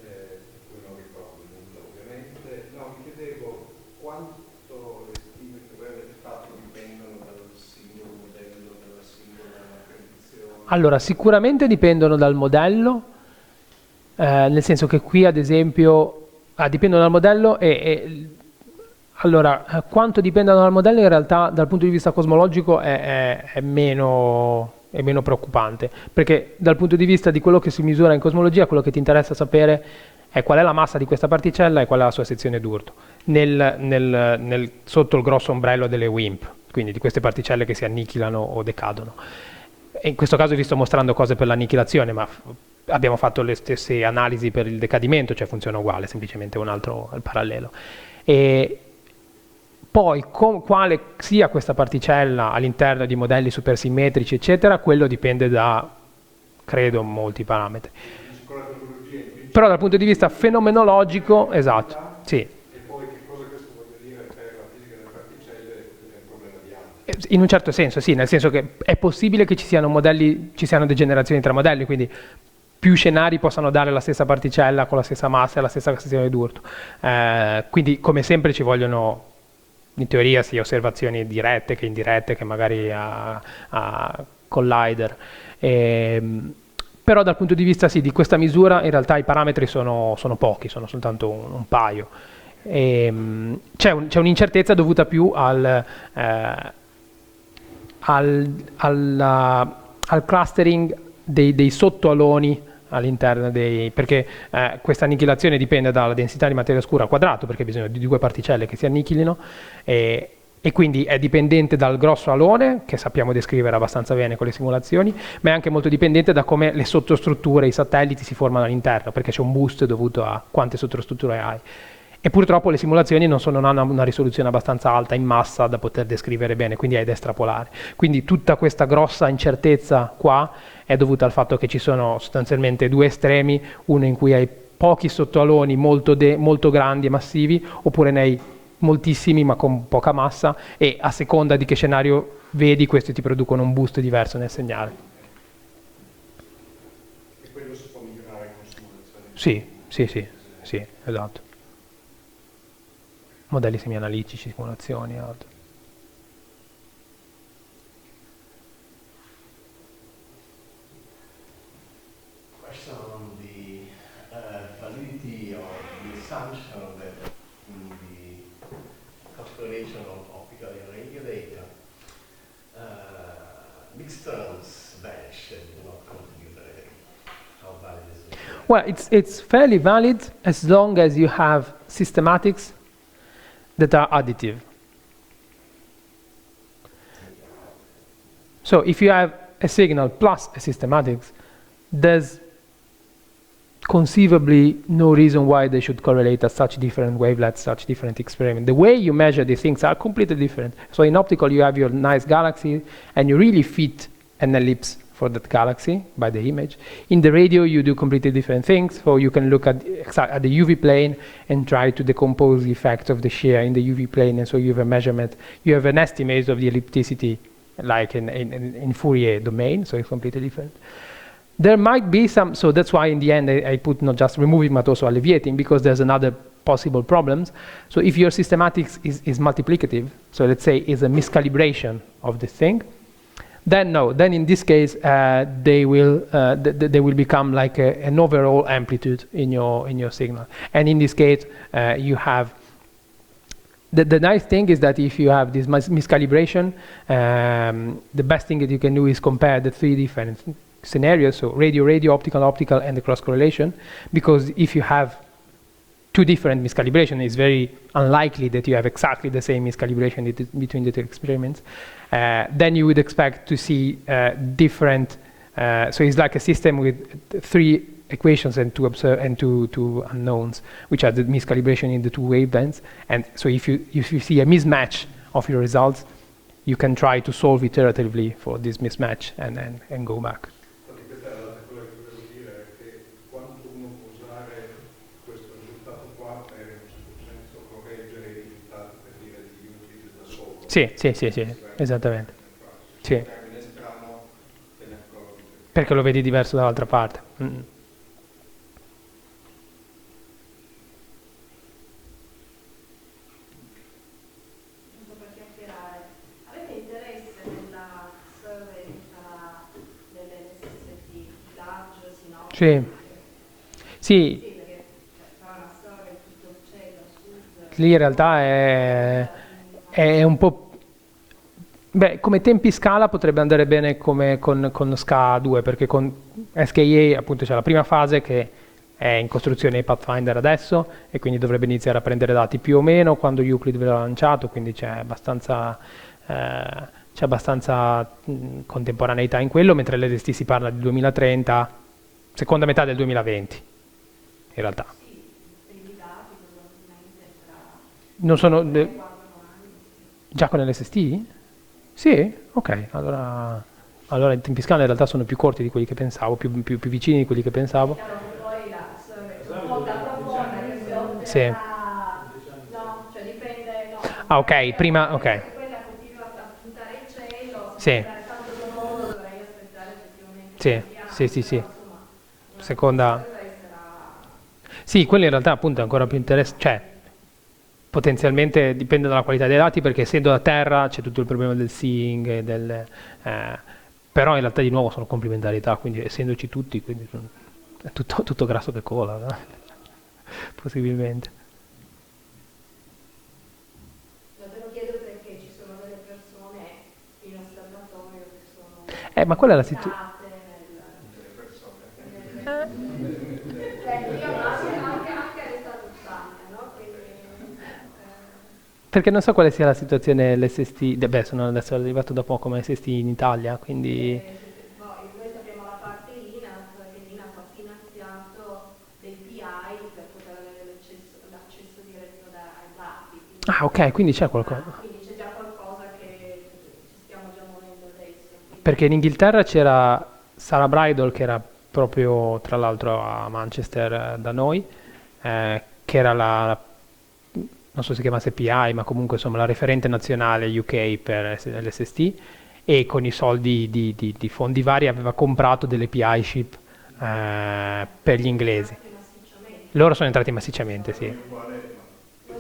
di cui non ricordo nulla ovviamente. No, mi chiedevo quanto le stime che voi avete fatto dipendono dal singolo modello, dalla singola predizione. Allora, sicuramente dipendono dal modello, nel senso che qui ad esempio dipendono dal modello allora, quanto dipendono dal modello in realtà dal punto di vista cosmologico è meno preoccupante, perché dal punto di vista di quello che si misura in cosmologia, quello che ti interessa sapere è qual è la massa di questa particella e qual è la sua sezione d'urto, sotto il grosso ombrello delle WIMP, quindi di queste particelle che si annichilano o decadono. E in questo caso vi sto mostrando cose per l'annichilazione, ma abbiamo fatto le stesse analisi per il decadimento, cioè funziona uguale, semplicemente un altro al parallelo. E poi quale sia questa particella all'interno di modelli supersimmetrici, eccetera, quello dipende da, credo, molti parametri. Però dal punto di vista fenomenologico, esatto, sì. E poi che cosa questo vuol dire per la fisica delle particelle è un problema di altri? In un certo senso, sì, nel senso che è possibile che ci siano degenerazioni tra modelli, quindi più scenari possano dare la stessa particella con la stessa massa e la stessa sezione d'urto. Quindi, come sempre, ci vogliono, in teoria, sia osservazioni dirette che indirette, che magari a collider. Però dal punto di vista di questa misura, in realtà i parametri sono pochi, sono soltanto un paio. C'è un'incertezza dovuta più al clustering dei sottoaloni all'interno perché questa annichilazione dipende dalla densità di materia oscura al quadrato, perché bisogna di due particelle che si annichilino, e quindi è dipendente dal grosso alone, che sappiamo descrivere abbastanza bene con le simulazioni, ma è anche molto dipendente da come le sottostrutture, i satelliti si formano all'interno, perché c'è un boost dovuto a quante sottostrutture hai. E purtroppo le simulazioni non hanno una risoluzione abbastanza alta in massa da poter descrivere bene, quindi hai da estrapolare. Quindi tutta questa grossa incertezza qua è dovuta al fatto che ci sono sostanzialmente due estremi, uno in cui hai pochi sottoaloni molto grandi e massivi, oppure ne hai moltissimi ma con poca massa, e a seconda di che scenario vedi questi ti producono un boost diverso nel segnale. E quello si può migliorare con simulazioni? Sì, esatto. Modelli semianalitici, simulazioni e altro. Question on the validity of the assumption that in the calculation of optical and radio data, mixed terms vanish and do not contribute anything. How valid is it? Well, it's fairly valid as long as you have systematics that are additive. So if you have a signal plus a systematics, there's conceivably no reason why they should correlate at such different wavelets, such different experiments. The way you measure these things are completely different. So in optical you have your nice galaxy and you really fit an ellipse for that galaxy by the image. In the radio you do completely different things, so you can look at the UV plane and try to decompose the effect of the shear in the UV plane, and so you have a measurement, you have an estimate of the ellipticity like in Fourier domain, so it's completely different. There might be some, so that's why in the end I put not just removing but also alleviating, because there's another possible problems. So if your systematics is multiplicative, so let's say is a miscalibration of the thing, then no, then in this case they will become like an overall amplitude in your signal. And in this case you have the nice thing is that if you have this miscalibration, the best thing that you can do is compare the three different scenarios, so radio, optical, and the cross correlation, because if you have two different miscalibration, it's very unlikely that you have exactly the same miscalibration between the two experiments. Then you would expect to see different, so it's like a system with three equations and two unknowns, which are the miscalibration in the two wavelengths. And so if you see a mismatch of your results, you can try to solve iteratively for this mismatch and go back. Quello che volevo dire è che quando uno può usare questo risultato qua per in un certo senso correggere i risultati per dire di Euclid da solo. Sì, esattamente. Sì. Il termine strano te ne accorgi. Perché lo vedi diverso dall'altra parte. Sì, lì in realtà è un po'... Beh, come tempi scala potrebbe andare bene come con SCA2, perché con SKA appunto c'è la prima fase che è in costruzione di Pathfinder adesso, e quindi dovrebbe iniziare a prendere dati più o meno quando Euclid verrà lanciato, quindi c'è abbastanza contemporaneità in quello, mentre l'LST si parla di 2030, seconda metà del 2020, in realtà. Non sono... già con l'SST? Sì? Ok, allora i tempi scala in realtà sono più corti di quelli che pensavo, più vicini di quelli che pensavo. Sì. Ah, ok, prima, ok. Sì. Sì. Seconda. Sì, quello in realtà appunto è ancora più interessante, cioè potenzialmente dipende dalla qualità dei dati, perché essendo da terra c'è tutto il problema del seeing però in realtà di nuovo sono complementarità, quindi essendoci tutti, quindi è tutto grasso che cola, no? Possibilmente. Ma quella è la situazione. Perché non so quale sia la situazione LST, beh, sono adesso arrivato da poco come SST in Italia, quindi... Noi sappiamo la parte INAF, che l'INAF ha finanziato dei PI per poter avere l'accesso diretto ai dati. Ah, ok, quindi c'è qualcosa. Quindi c'è già qualcosa che ci stiamo già muovendo adesso. Perché in Inghilterra c'era Sarah Bridle, che era proprio tra l'altro a Manchester da noi, che era non so se si chiamasse PI, ma comunque insomma la referente nazionale UK per l'SST, e con i soldi di fondi vari aveva comprato delle PI ship per gli inglesi. Loro sono entrati massicciamente, sì.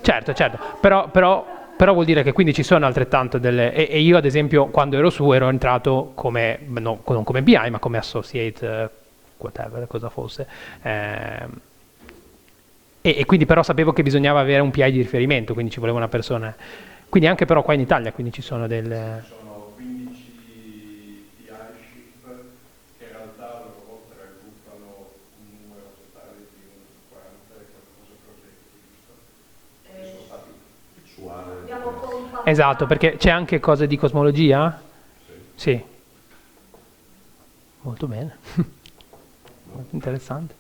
Certo, però vuol dire che quindi ci sono altrettanto delle... E io ad esempio quando ero su ero entrato come, non come BI ma come associate, whatever, cosa fosse. E quindi però sapevo che bisognava avere un PI di riferimento, quindi ci voleva una persona. Quindi anche però qua in Italia, quindi ci sono delle... Ci sono 15 PI ship che in realtà loro volta raggruppano un numero totale di 40 e qualcosa progetti, giusto? Esatto, perché c'è anche cose di cosmologia? Sì. Molto bene. Molto interessante.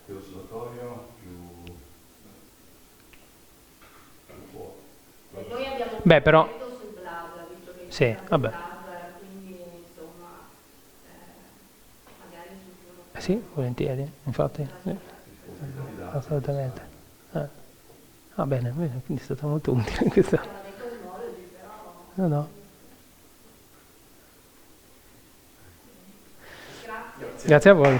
L'osservatorio più fuoco. Noi abbiamo un Beh, però... progetto sul Blabla, visto che Sì, vabbè. Blabla, quindi insomma magari sul futuro. Sì, volentieri, infatti. Assolutamente. Va bene, quindi è stato molto utile questo. No. Grazie a voi.